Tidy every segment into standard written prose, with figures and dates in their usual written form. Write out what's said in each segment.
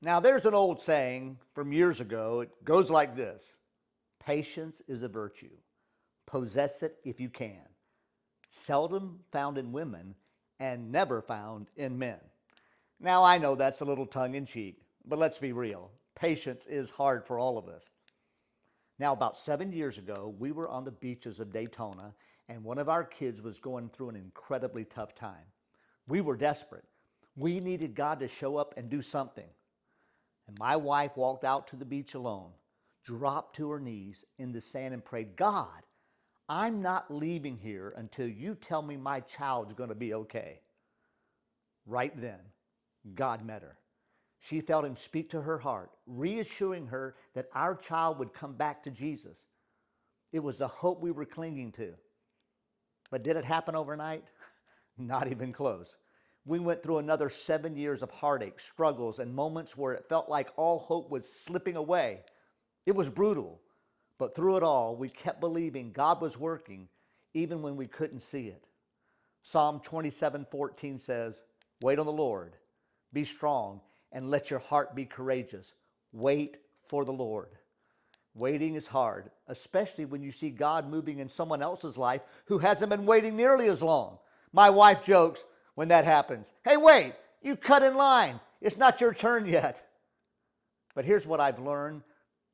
Now, there's an old saying from years ago. It goes like this: patience is a virtue. Possess it if you can. Seldom found in women and never found in men. Now, I know that's a little tongue in cheek, but let's be real. Patience is hard for all of us. Now, about 7 years ago, we were on the beaches of Daytona, and one of our kids was going through an incredibly tough time. We were desperate. We needed God to show up and do something. And my wife walked out to the beach alone, dropped to her knees in the sand, and prayed, God, I'm not leaving here until you tell me my child's going to be okay. Right then, God met her. She felt him speak to her heart, reassuring her that our child would come back to Jesus. It was the hope we were clinging to. But did it happen overnight? Not even close. We went through another 7 years of heartache, struggles, and moments where it felt like all hope was slipping away. It was brutal, but through it all, we kept believing God was working even when we couldn't see it. Psalm 27:14 says, wait on the Lord, be strong, and let your heart be courageous. Wait for the Lord. Waiting is hard, especially when you see God moving in someone else's life who hasn't been waiting nearly as long. My wife jokes when that happens, hey, wait, you cut in line. It's not your turn yet. But here's what I've learned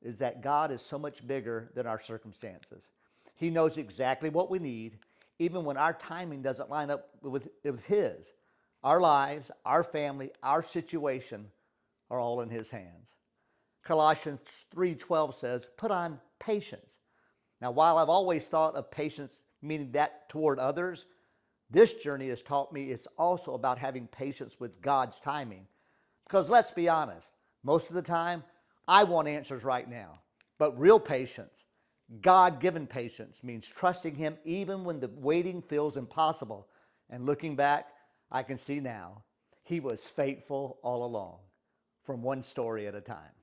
is that God is so much bigger than our circumstances. He knows exactly what we need, even when our timing doesn't line up with His. Our lives, our family, our situation are all in His hands. Colossians 3:12 says, put on patience. Now, while I've always thought of patience meaning that toward others, this journey has taught me it's also about having patience with God's timing. Because let's be honest, most of the time, I want answers right now. But real patience, God-given patience, means trusting Him even when the waiting feels impossible. And looking back, I can see now, He was faithful all along, from one story at a time.